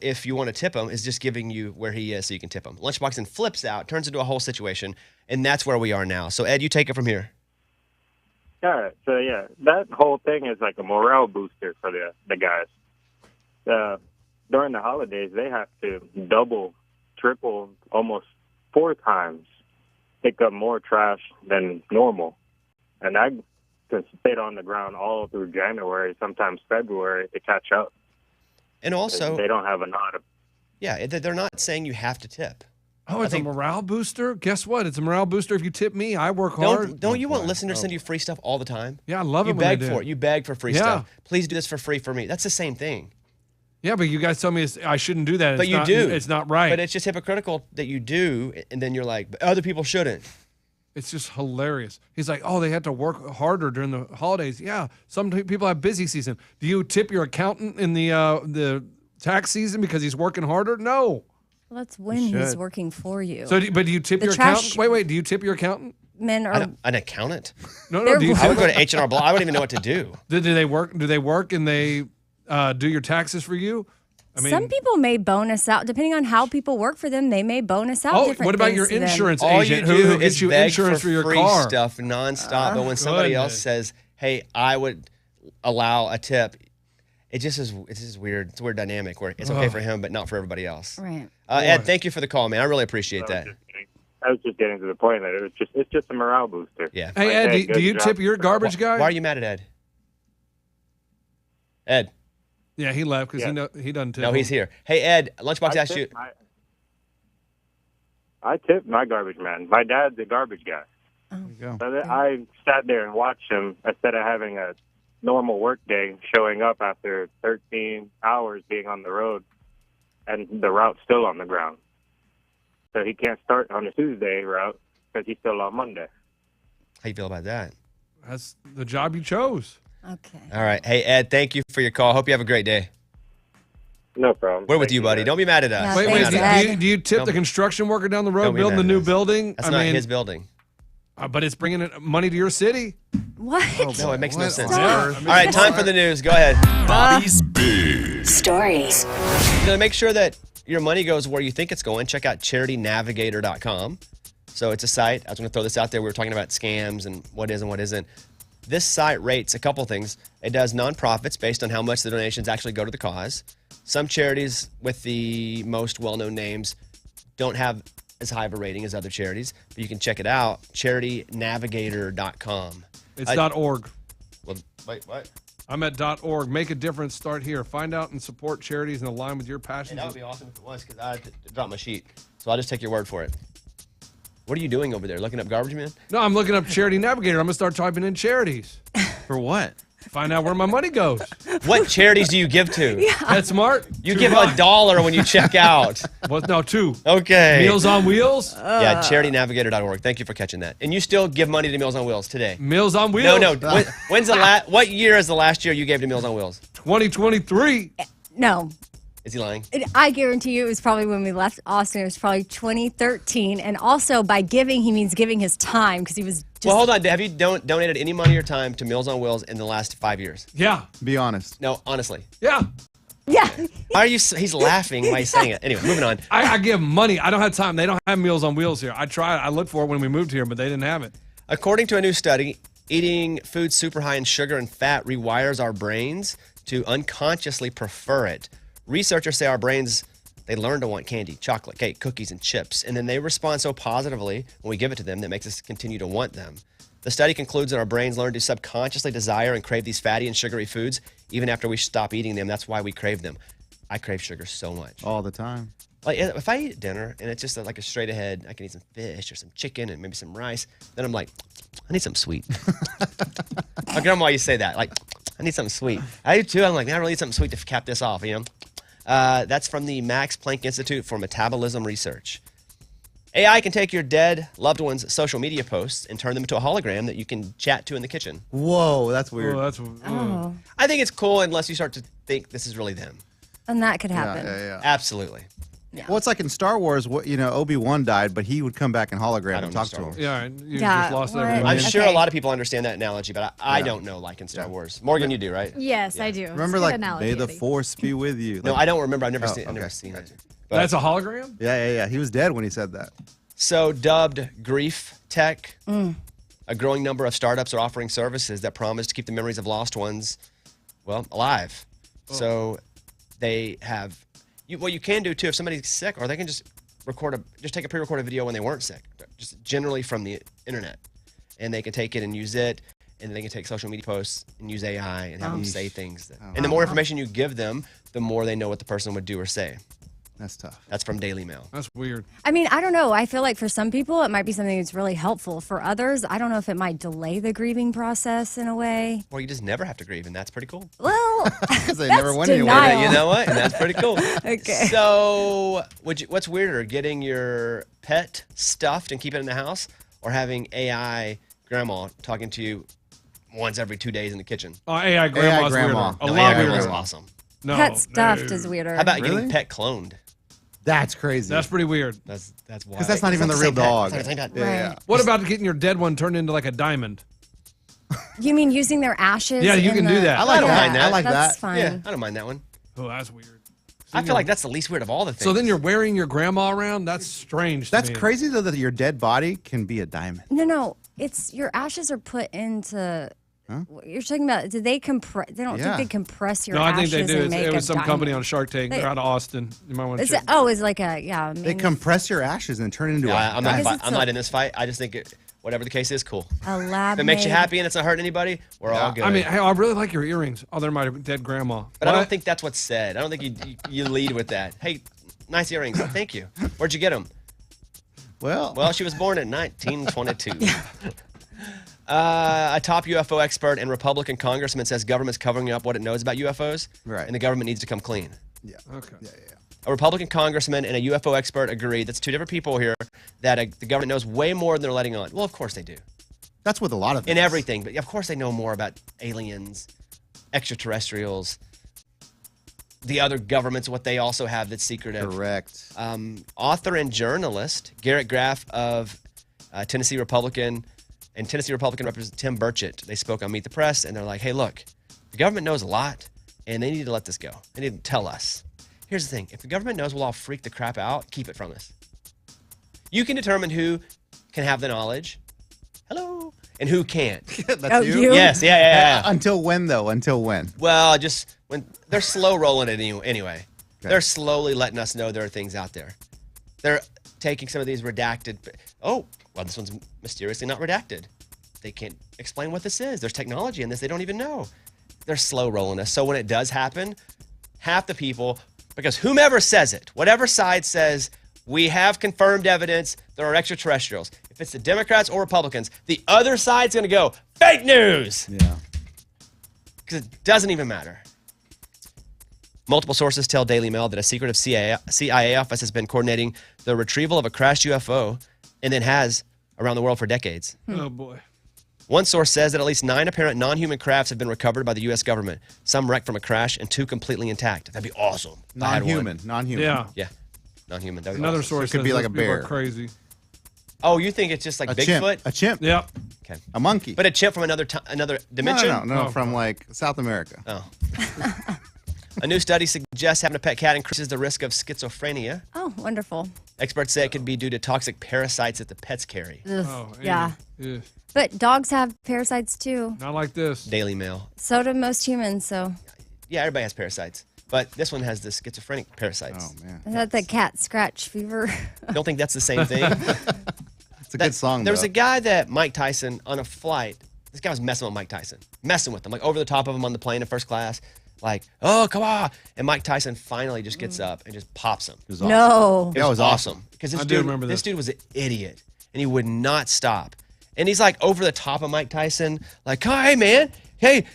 if you want to tip him, is just giving you where he is so you can tip him. Lunchbox and flips out, turns into a whole situation, and that's where we are now. So, Ed, you take it from here. All right. So, yeah, that whole thing is like a morale booster for the guys. During the holidays, they have to double, triple, almost 4 times pick up more trash than normal. And I can sit on the ground all through January, sometimes February, to catch up. And also, they don't have a lot of... Yeah, they're not saying you have to tip. Oh, it's a morale booster? Guess what? It's a morale booster if you tip me. I work hard. Don't you want listeners to send you free stuff all the time? Yeah, I love it when they do. You beg for it. You beg for free stuff. Please do this for free for me. That's the same thing. Yeah, but you guys tell me I shouldn't do that. But you do. It's not right. But it's just hypocritical that you do, and then you're like, but other people shouldn't. It's just hilarious. He's like, oh, they had to work harder during the holidays. Yeah, some people have busy season. Do you tip your accountant in the tax season because he's working harder? No. Well, that's when he's working for you. So, but do you tip your accountant? Wait. Do you tip your accountant? Men are an accountant? No. I would go to H&R Block. I wouldn't even know what to do. Do they work? Do they work and they do your taxes for you? I mean, some people may bonus out, depending on how people work for them. They may bonus out. Different what about things your to them. insurance All agent you do who is gets you beg insurance for your free car? Stuff nonstop. But when somebody else says, "Hey, I would allow a tip," it's just weird. It's a weird dynamic where it's okay for him, but not for everybody else. Right. Ed, thank you for the call, man. I really appreciate that. I was just getting to the point that it's just a morale booster. Yeah. Hey, Ed, do you tip your garbage guy? Why are you mad at Ed? Ed. Yeah, he left because he doesn't tip. No, he's here. Hey, Ed, Lunchbox asked you. I tip my garbage man. My dad's a garbage guy. Oh. So I sat there and watched him instead of having a normal work day, showing up after 13 hours being on the road, and the route's still on the ground. So he can't start on a Tuesday route because he's still on Monday. How you feel about that? That's the job you chose. Okay. All right. Hey, Ed, thank you for your call. Hope you have a great day. No problem. We're with you, buddy. Don't be mad at us. Yeah, do you tip the construction worker down the road building the new building? That's not his building. But it's bringing money to your city. What? No, it makes no sense. Stop. All right, time for the news. Go ahead. Bobby's Big Stories. To make sure that your money goes where you think it's going, check out charitynavigator.com. So it's a site. I was going to throw this out there. We were talking about scams and what is and what isn't. This site rates a couple things. It does nonprofits based on how much the donations actually go to the cause. Some charities with the most well-known names don't have as high of a rating as other charities, but you can check it out, charitynavigator.com. It's .org. Well, wait, what? I'm at .org. Make a difference. Start here. Find out and support charities and align with your passions. That would be awesome if it was, because I dropped my sheet. So I'll just take your word for it. What are you doing over there? Looking up garbage man? No, I'm looking up Charity Navigator. I'm going to start typing in charities. For what? Find out where my money goes. What charities do you give to? That's smart. You give $1 when you check out. What? No, 2. Okay. Meals on Wheels? Yeah, charitynavigator.org. Thank you for catching that. And you still give money to Meals on Wheels today? Meals on Wheels? No. When's what year is the last year you gave to Meals on Wheels? 2023. No. Is he lying? I guarantee you it was probably when we left Austin. It was probably 2013. And also by giving, he means giving his time because he was just... Well, hold on. Have you donated any money or time to Meals on Wheels in the last 5 years? Yeah. Be honest. No, honestly. Yeah. Yeah. Why are you? He's laughing while he's saying it. Anyway, moving on. I give money. I don't have time. They don't have Meals on Wheels here. I tried. I looked for it when we moved here, but they didn't have it. According to a new study, eating food super high in sugar and fat rewires our brains to unconsciously prefer it. Researchers say our brains, they learn to want candy, chocolate, cake, cookies, and chips, and then they respond so positively when we give it to them that makes us continue to want them. The study concludes that our brains learn to subconsciously desire and crave these fatty and sugary foods even after we stop eating them. That's why we crave them. I crave sugar so much. All the time. Like if I eat dinner and it's just like a straight ahead, I can eat some fish or some chicken and maybe some rice, then I'm like, I need something sweet. I get why you say that. Like, I need something sweet. I do too. I'm like, I really need something sweet to cap this off, you know? That's from the Max Planck Institute for Metabolism Research. AI can take your dead loved one's social media posts and turn them into a hologram that you can chat to in the kitchen. Whoa, that's weird. Oh. I think it's cool unless you start to think this is really them. And that could happen. Yeah. Absolutely. Well, it's like in Star Wars, Obi-Wan died, but he would come back in hologram and talk to him. Yeah, and you Yeah, just lost what? everything. I'm sure a Okay. lot of people understand that analogy, but I don't know, like in Star Wars. Morgan, you do, right? Yes, I do. Remember, It's a like, good analogy, may the Eddie. force be with you. No, Like, I don't remember. I've never seen okay. it. That's a hologram? Yeah. He was dead when he said that. So, dubbed grief tech, a growing number of startups are offering services that promise to keep the memories of lost ones, well, alive. So, they have what you can do too if somebody's sick, or they can just take a pre-recorded video when they weren't sick, just generally from the internet, and they can take it and use it, and they can take social media posts and use AI and have them say things. And the more information you give them, the more they know what the person would do or say. That's tough. That's from Daily Mail. That's weird. I mean, I don't know. I feel like for some people, it might be something that's really helpful. For others, I don't know if it might delay the grieving process in a way. Well, you just never have to grieve, and that's pretty cool. Well, Because they That's never went anywhere. denial. You know what? And that's pretty cool. Okay. So, what's weirder, getting your pet stuffed and keep it in the house, or having AI grandma talking to you once every 2 days in the kitchen? AI grandma's grandma. weirder. A No, lot AI weirder. grandma's awesome. No, pet stuffed no. is weirder. How about Really? getting pet cloned? That's crazy. That's pretty weird. That's wild. Because that's not even the It's real not the same dog. pet. It's not the same pet. Yeah. Right. What about getting your dead one turned into like a diamond? You mean using their ashes? Yeah, you in can do the- that. I like I don't that. mind that. I like That's that. fine. Yeah, I don't mind that one. Oh, that's weird. I feel like that's the least weird of all the things. So then you're wearing your grandma around? That's strange. That's to me. crazy, though, that your dead body can be a diamond. No, it's your ashes are put into. What you're talking about? Did they compress? They don't Yeah. think they compress your No, I ashes think they do. and make It was a some company on diamond. Shark Tank. They're out of Austin. You might want to Is check. it? Oh, it's like a They compress your ashes and turn it into a I'm not. Because it's I'm a- not in this fight. I just think whatever the case is, cool. a lab. If it makes you made- happy and it's not hurting anybody, we're all good. I mean, hey, I really like your earrings. Oh, they're my dead grandma. but I What? don't think that's what's said. I don't think you lead with that. Hey, nice earrings. Thank you. Where'd you get them? Well, Well, she was born in 1922. A top UFO expert and Republican congressman says government's covering up what it knows about UFOs, Right. and the government needs to come clean. Okay. A Republican congressman and a UFO expert agreed, that's two different people here, that the government knows way more than they're letting on. Well, of course they do. that's with a lot of In things. everything, but of course they know more about aliens, extraterrestrials, the other governments, what they also have that's secretive. Correct. Author and journalist Garrett Graff of Tennessee Republican and Tennessee Republican Representative Tim Burchett. They spoke on Meet the Press, and they're like, hey, look, the government knows a lot, and they need to let this go. They need to tell us. Here's the thing. If the government knows we'll all freak the crap out, keep it from us. You can determine who can have the knowledge. Hello. And who can't. That's Oh, you? you? Yes, yeah. Until when, though? Until when? Well, just when they're slow rolling it anyway. Okay. They're slowly letting us know there are things out there. They're taking some of these redacted. Oh, well, this one's mysteriously not redacted. They can't explain what this is. There's technology in this they don't even know. They're slow rolling us. So when it does happen, half the people, because whomever says it, whatever side says, we have confirmed evidence there are extraterrestrials. If it's the Democrats or Republicans, the other side's going to go, fake news. Yeah. Because it doesn't even matter. Multiple sources tell Daily Mail that a secretive CIA office has been coordinating the retrieval of a crashed UFO and then has around the world for decades. Oh, boy. One source says that at least 9 apparent non-human crafts have been recovered by the U.S. government, some wrecked from a crash and 2 completely intact. That'd be awesome. if I had one. Non-human. Yeah. Yeah, non-human. That'd be Another awesome. source It could says be like those a people are bear. crazy. Oh, you think it's just like A Bigfoot? chimp. A chimp. Yep. Okay. A monkey. But a chimp from another dimension? No, Oh. from like South America. Oh. A new study suggests having a pet cat increases the risk of schizophrenia. Oh, wonderful. Experts say it could be due to toxic parasites that the pets carry. Ugh, Oh, yeah. Ugh. But dogs have parasites too. Not like this. Daily Mail. So do most humans. So Yeah, everybody has parasites. But this one has the schizophrenic parasites. Oh, man. is that the cat scratch fever? I don't think that's the same thing. It's a good song, There was though. a guy that Mike Tyson on a flight. This guy was messing with Mike Tyson, messing with him, like over the top of him on the plane in first class, like, oh, come on. And Mike Tyson finally just gets up and just pops him. It was awesome. No. It was awesome because this I do dude, remember this this. dude was an idiot and he would not stop. And he's like over the top of Mike Tyson, like, oh, hey, man, hey.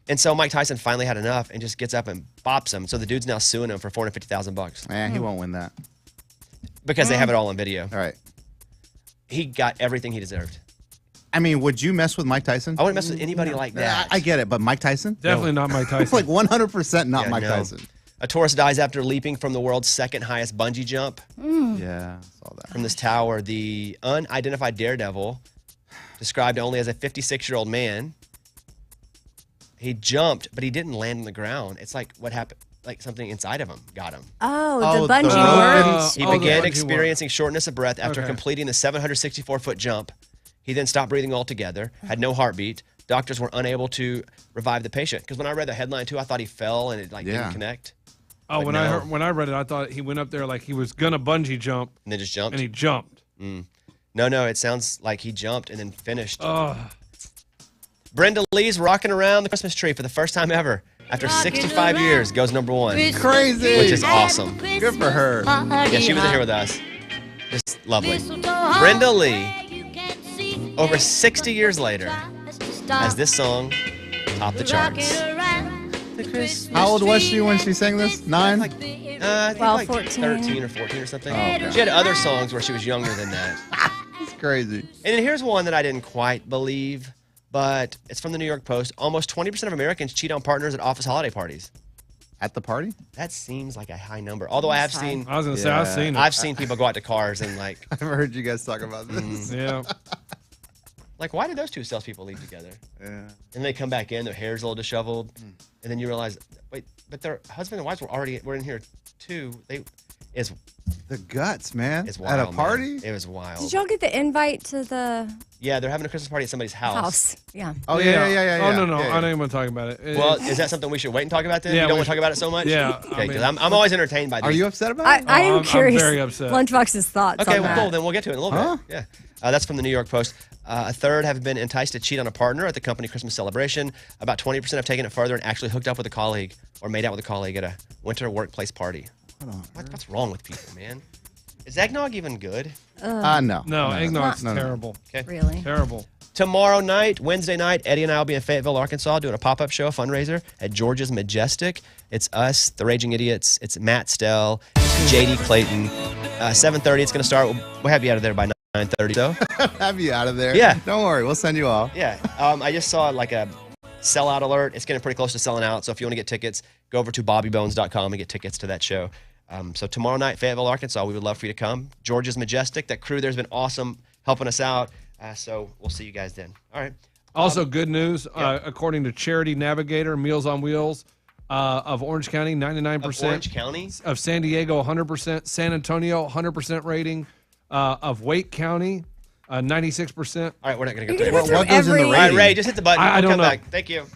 And so Mike Tyson finally had enough and just gets up and bops him. So the dude's now suing him for $450,000 Man, he won't win that. because they have it all on video. All right. He got everything he deserved. I mean, would you mess with Mike Tyson? I wouldn't mess with anybody like that. I get it, but Mike Tyson? Definitely not Mike Tyson. Like 100% not Yeah, Mike no. Tyson. A tourist dies after leaping from the world's second highest bungee jump Yeah, I saw that. from this tower. The unidentified daredevil, described only as a 56-year-old man, he jumped, but he didn't land on the ground. It's like what happened, like something inside of him got him. Oh, the the bungee rope worked. He Oh, the began bungee experiencing shortness of breath after Okay. completing the 764-foot jump. He then stopped breathing altogether, had no heartbeat. Doctors were unable to revive the patient. Because when I read the headline too, I thought he fell and it Yeah. didn't connect. Oh, But when no. when I read it, I thought he went up there like he was gonna bungee jump, And then just jumped. and he jumped. No, it sounds like he jumped and then finished. Oh, Brenda Lee's rocking around the Christmas tree for the first time ever. After 65 years, goes number one, which Crazy. is awesome. Good for her. Yeah, she was in here with us. Just lovely. Brenda Lee, over 60 years later, has this song top the charts. How old was she when she sang this? 9? I think 12, like 14. 13 or 14 or something. Oh, okay. She had other songs where she was younger than that. It's crazy. And then here's one that I didn't quite believe, but it's from the New York Post. Almost 20% of Americans cheat on partners at office holiday parties. At the party? That seems like a high number. Although I have That's high. seen, I was gonna say I've Yeah. seen it. I've seen people go out to cars and like, I've heard you guys talk about this. Yeah. like why did those two salespeople leave together? Yeah. And they come back in, their hair's a little disheveled, and then you realize, wait, but their husband and wives were in here too. It's The guts, man. it's wild. At a party? Man. It was wild. Did y'all get the invite to the Yeah, they're having a Christmas party at somebody's house? Yeah. Oh, yeah. Oh no, Yeah, I don't even want to talk about it. Well, is that something we should wait and talk about then? Yeah, you don't we want to talk about it so much? Yeah, I Okay, because mean- I'm always entertained by these. Are you upset about I it? am I'm curious. very upset. Lunchbox's thoughts Okay, on well, that. cool. Then we'll get to it in a little bit. Yeah. That's from the New York Post. A third have been enticed to cheat on a partner at the company Christmas celebration. About 20% have taken it further and actually hooked up with a colleague or made out with a colleague at a winter workplace party. What's wrong with people, man? Is eggnog even good? No. No, eggnog's no. terrible. Okay. Really? Terrible. Tomorrow night, Wednesday night, Eddie and I will be in Fayetteville, Arkansas, doing a pop-up show, fundraiser at George's Majestic. It's us, the Raging Idiots. It's Matt Stell, it's JD Clayton. 7:30, it's going to start. We'll have you out of there by 9:30, though. Have you out of there? Yeah. Don't worry. We'll send you off. Yeah, I just saw like a sellout alert. It's getting pretty close to selling out. So if you want to get tickets, go over to bobbybones.com and get tickets to that show. So tomorrow night, Fayetteville, Arkansas, we would love for you to come. George's Majestic. That crew there's been awesome helping us out. So we'll see you guys then. All right. Also, good news. According to Charity Navigator, Meals on Wheels of Orange County, 99%. Of Orange County? Of San Diego, 100%. San Antonio, 100% rating. Of Wake County, 96%. All right, we're not going to go You're through gonna it. go What through goes in the every. All right, rating? Ray, just hit the button. I We'll don't come know. back. Thank you.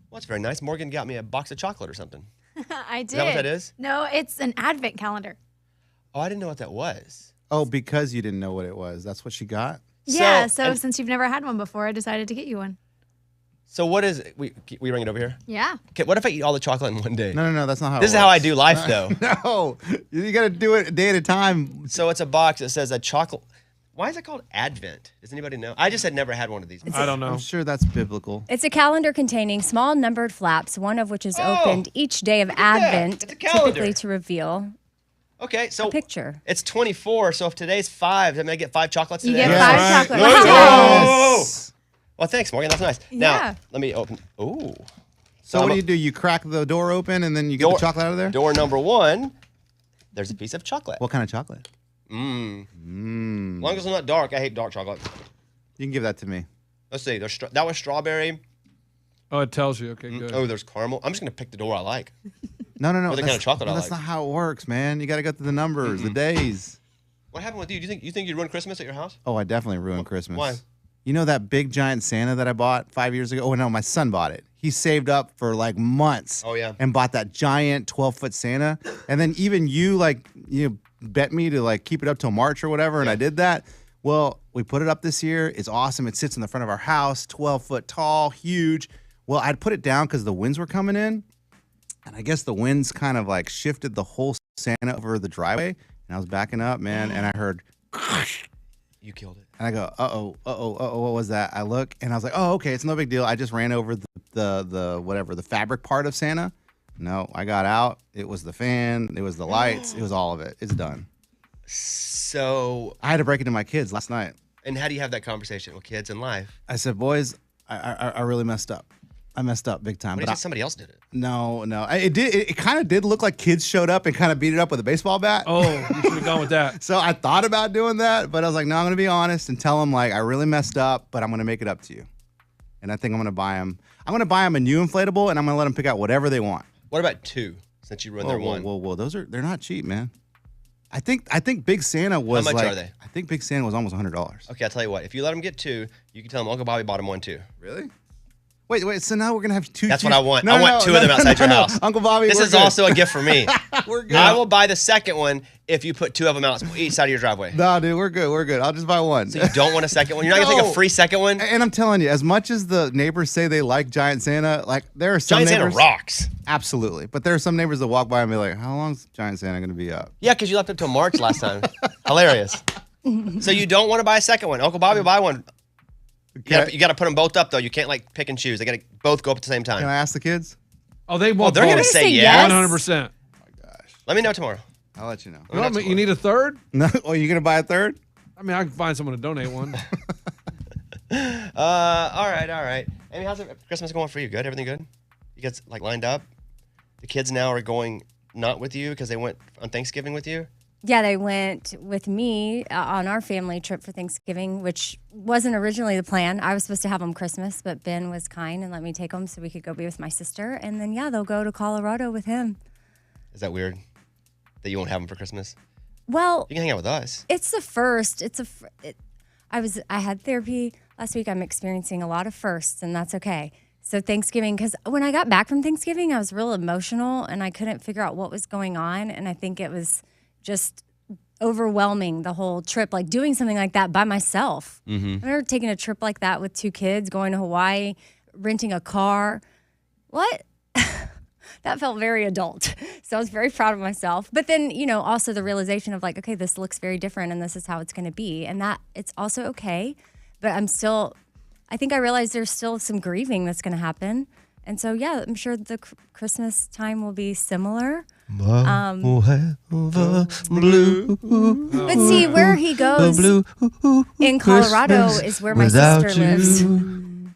Well, that's very nice. Morgan got me a box of chocolate or something. I did. Is that what that is? No, it's an advent calendar. Oh, I didn't know what that was. Oh, because you didn't know what it was. That's what she got? Yeah, so since you've never had one before, I decided to get you one. So what is it? We bring it over here? Yeah. Okay, what if I eat all the chocolate in one day? No, that's not how This it is how I works. do life, though. No, you got to do it a day at a time. So it's a box that says a chocolate. Why is it called Advent? Does anybody know? I just had never had one of these. I don't know. I'm sure that's biblical. It's a calendar containing small numbered flaps, one of which is opened each day of Advent, It's a calendar. typically to reveal Okay, so a picture. it's 24. So if today's 5, then I get 5 chocolates You today. get Yes. 5 chocolate. Let's go. Yes. Well, thanks, Morgan. That's nice. Yeah. Now, let me open. Ooh. So what do? You crack the door open and then you get the chocolate out of there? Door number 1, there's a piece of chocolate. What kind of chocolate? As long as it's not dark. I hate dark chocolate. You can give that to me. Let's see. That was strawberry. Oh, it tells you. Okay, good. Oh, there's caramel. I'm just going to pick the door I like. No. Or the kind of chocolate I That's like. not how it works, man. You got to go through the numbers, the days. What happened with you? Do you think you ruined Christmas at your house? Oh, I definitely ruined Christmas. Why? You know that big giant Santa that I bought 5 years ago? Oh, no, my son bought it. He saved up for like months. Oh, yeah. And bought that giant 12-foot Santa. And then even you bet me to like keep it up till March or whatever, and I did that. Well, we put it up this year. It's awesome. It sits in the front of our house, 12-foot tall, huge. Well, I'd put it down because the winds were coming in. And I guess the winds kind of like shifted the whole Santa over the driveway. And I was backing up, man, and I heard, You killed it. and I go, uh-oh, what was that? I look, and I was like, oh, okay, it's no big deal. I just ran over the fabric part of Santa. No, I got out. It was the fan. It was the lights. It was all of it. It's done. So, I had to break it to my kids last night. and how do you have that conversation with kids in life? I said, boys, I really messed up. I messed up big time. What But if somebody else did it? no. It kind of did look like kids showed up and kind of beat it up with a baseball bat. Oh, you should have gone with that. So I thought about doing that, but I was like, no, I'm going to be honest and tell them, like, I really messed up, but I'm going to make it up to you. And I think I'm going to buy them. I'm going to buy them a new inflatable, and I'm going to let them pick out whatever they want. What about 2, since you ruined their 1? Whoa. They're not cheap, man. I think Big Santa was How much like, are they? I think Big Santa was almost $100. Okay, I'll tell you what. If you let them get 2, you can tell them Uncle Bobby bought him 1 too. Really? Wait. So now we're gonna have 2. That's what I want. I want 2 of them outside your house. Uncle Bobby, This we're is good. also a gift for me. We're good. I will buy the second one if you put 2 of them out each side of your driveway. No, dude, we're good. I'll just buy one. So you don't want a second one? You're not going to take a free second one? And I'm telling you, as much as the neighbors say they like Giant Santa, like there are some Giant Santa neighbors. rocks. Absolutely. But there are some neighbors that walk by and be like, how long's Giant Santa going to be up? Yeah, because you left it till March last time. Hilarious. So you don't want to buy a second one. Uncle Bobby will buy one. Okay. You got to put them both up, though. You can't, like, pick and choose. They got to both go up at the same time. Can I ask the kids? Oh, they want they're going to both. say yes. yes. 100%. Let me know tomorrow. I'll let you know. You need a third? No, oh, you going to buy a third? I mean, I can find someone to donate one. All right. Amy, how's Christmas going for you? Good? Everything good? You guys, like, lined up? The kids now are going not with you because they went on Thanksgiving with you? Yeah, they went with me on our family trip for Thanksgiving, which wasn't originally the plan. I was supposed to have them Christmas, but Ben was kind and let me take them so we could go be with my sister. And then, yeah, they'll go to Colorado with him. Is that weird that you won't have them for Christmas? Well, You can hang out with us. it's the first. I had therapy last week. I'm experiencing a lot of firsts, and that's okay. So Thanksgiving, because when I got back from Thanksgiving, I was real emotional, and I couldn't figure out what was going on. And I think it was just overwhelming, the whole trip, like doing something like that by myself. I've never taken a trip like that with 2 kids, going to Hawaii, renting a car. What? That felt very adult. So I was very proud of myself. But then, also the realization of like, okay, this looks very different and this is how it's going to be. And that it's also okay. But I think I realized there's still some grieving that's going to happen. And so, yeah, I'm sure the Christmas time will be similar. But see, where he goes in Colorado is where my sister lives.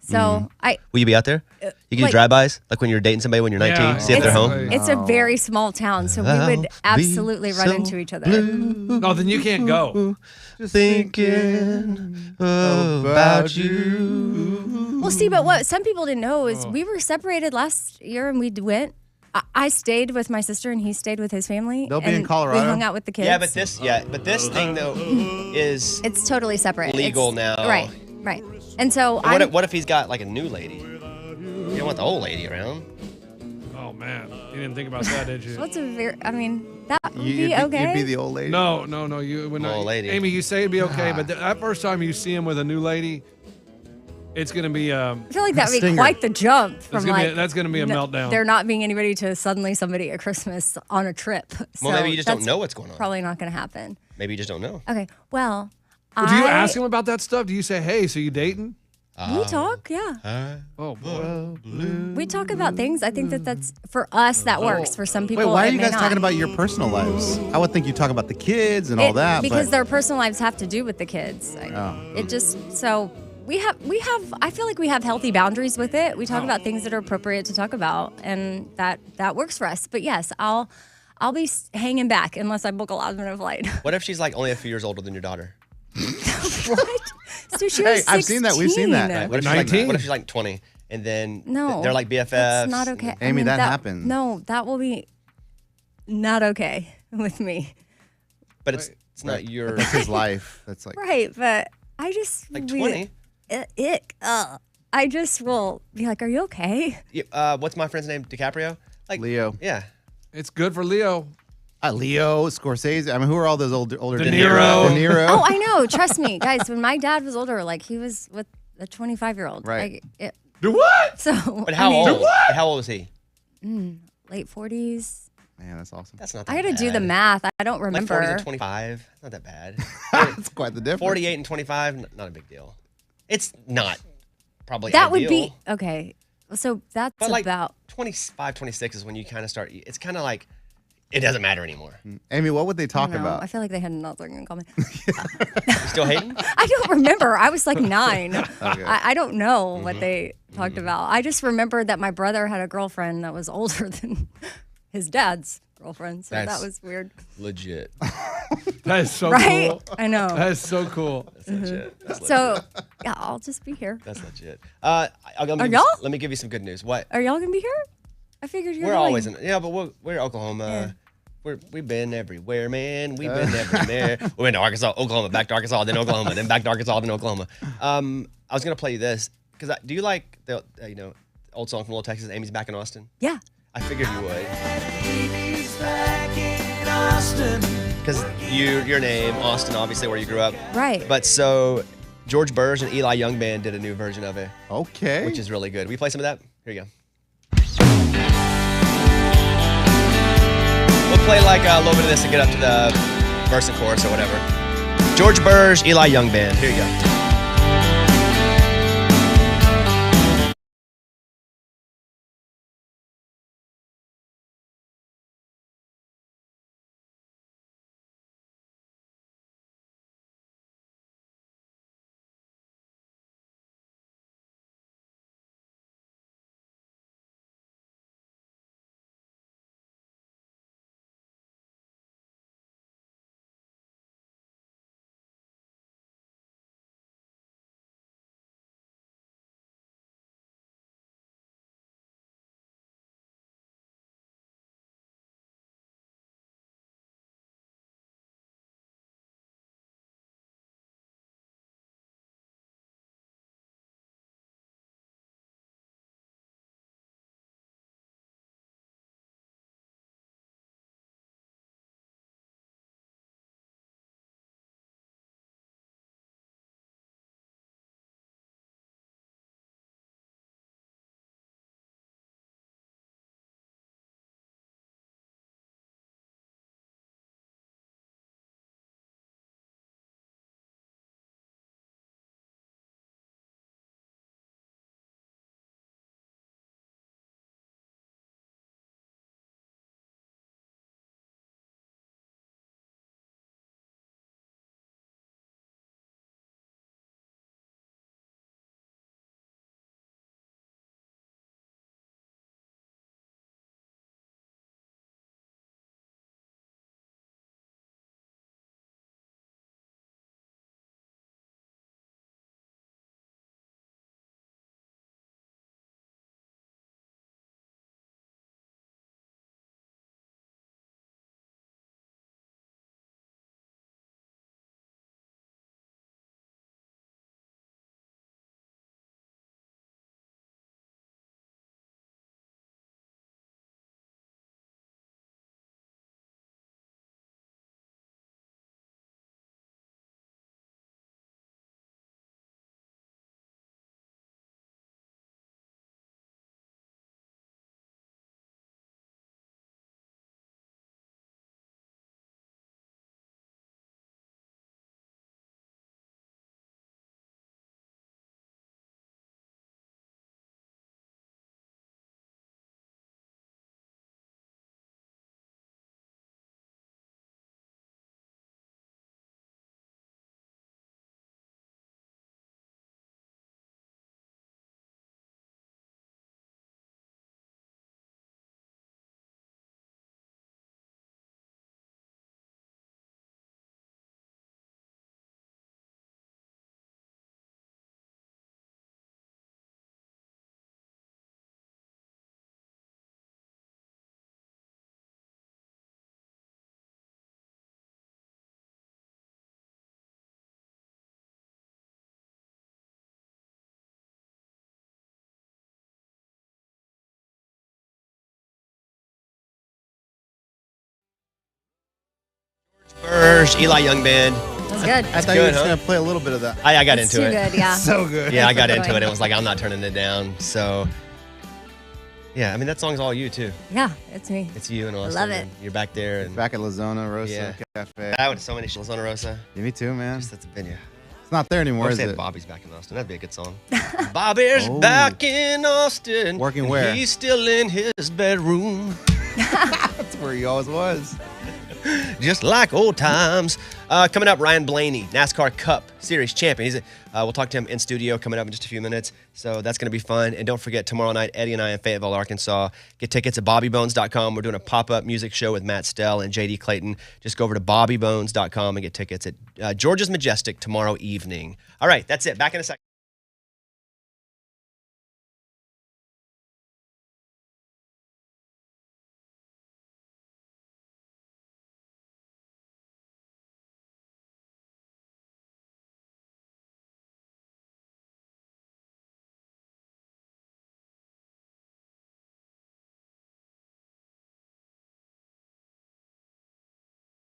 So Will you be out there? You can do drive-bys, like when you're dating somebody when you're 19, Yeah. see if they're home. It's a very small town, so we would absolutely run into each other. No, then you can't go. Thinking about you. Well, see, but what some people didn't know is we were separated last year and we went. I stayed with my sister and he stayed with his family. They'll be in and Colorado? We hung out with the kids. Yeah, but this thing though is It's totally separate. legal now. Right. And so what if he's got like a new lady? You don't want the old lady around. Oh man, you didn't think about that, did you? What's a very? I mean, that would You'd be okay. You'd be the old lady. No. You when Old lady. Amy, you say it'd be okay, but that first time you see him with a new lady, it's gonna be. I feel like that would be Stinger. quite the jump from That's gonna be a meltdown. There not being anybody to suddenly somebody at Christmas on a trip. Well, So maybe you just don't that's know what's going on. Probably not going to happen. Maybe you just don't know. Okay. Well, Do you ask him about that stuff? Do you say, "Hey, so you dating?" We talk, yeah. Oh boy. We talk about things. I think that's for us that works. For some people, Wait, why are it you may guys not. talking about your personal lives? I would think you talk about the kids and all that. Because but their personal lives have to do with the kids. It just so we have. I feel like we have healthy boundaries with it. We talk about things that are appropriate to talk about, and that works for us. But yes, I'll be hanging back unless I book a last minute flight. What if she's like only a few years older than your daughter? What? So she was Hey, I've seen that. We've seen that. 16. What if, she's like, 19? what if she's like 20 and then No, they're like BFFs? That's not okay. Amy, that happens. No, that will be not okay with me. But it's not your. that's his life. That's like Right, but I just Like 20? I just will be like, "Are you okay?" What's my friend's name? DiCaprio? Like Leo. Yeah. It's good for Leo. Leo, Scorsese. I mean, who are all those older De Niro. De Niro. Oh, I know. Trust me, guys. When my dad was older, like he was with a 25-year-old. Right. Do what? So, But how old? But how old is he? late 40s. Man, that's awesome. That's not that I got to do bad. the math. I don't Like 40 remember. and 25. Not that bad. That's quite the difference. 48 and 25, not a big deal. It's not probably That would ideal, be okay. So that's But like about 25, 26 is when you kind of start. It's kind of like it doesn't matter anymore. Amy, what would they I talk don't know. about? I feel like they had another thing in common. You still hating? I don't remember. I was like 9. Okay. I don't know Mm-hmm. what they talked about. I just remember that my brother had a girlfriend that was older than his dad's girlfriend. So That's- that was weird. Legit. That is so Right? cool. I know. That is so cool. That's legit. That's legit. So, yeah, I'll just be here. That's legit. Are Let y'all? me give you some good news. What? Are y'all going to be here? I figured you're We're going. always in. Yeah, but we're Oklahoma. We've been everywhere, man. We've been everywhere. We went to Arkansas, Oklahoma, back to Arkansas, then Oklahoma, then back to Arkansas, then Oklahoma. I was gonna play you this because do you like the old song from Little Texas? Amy's back in Austin. Yeah. I figured you would. Because your name, Austin, obviously where you grew up. Right. But so George Burge and Eli Young Band did a new version of it, Okay. which is really good. We play some of that. Here you go. We'll play like a little bit of this to get up to the verse and chorus or whatever. George Burge, Eli Young Band. Here you go. Bobbers, Eli Young Band. That's good. I thought you were good, just huh? going to play a little bit of that. I got It's into too it. good, yeah. So good. Yeah, I got into Going. it. It was like, I'm not turning it down. So, yeah, I mean, that song's all you, too. Yeah, it's me. It's you and Austin. Love it. and You're back there. And Back at La Zona Rosa Yeah. Cafe. I went to so many shows on Rosa. Yeah, me too, man. Just that's been, yeah. It's not there anymore, Or is say it? Bobby's back in Austin. That'd be a good song. Bobby's Oh. back in Austin. Working and where? He's still in his bedroom. That's where he always was. Just like old times. Coming up, Ryan Blaney, NASCAR Cup Series champion. We'll talk to him in studio coming up in just a few minutes. So that's going to be fun. And don't forget, tomorrow night, Eddie and I in Fayetteville, Arkansas. Get tickets at bobbybones.com. We're doing a pop-up music show with Matt Stell and JD Clayton. Just go over to bobbybones.com and get tickets at George's Majestic tomorrow evening. All right, that's it. Back in a second.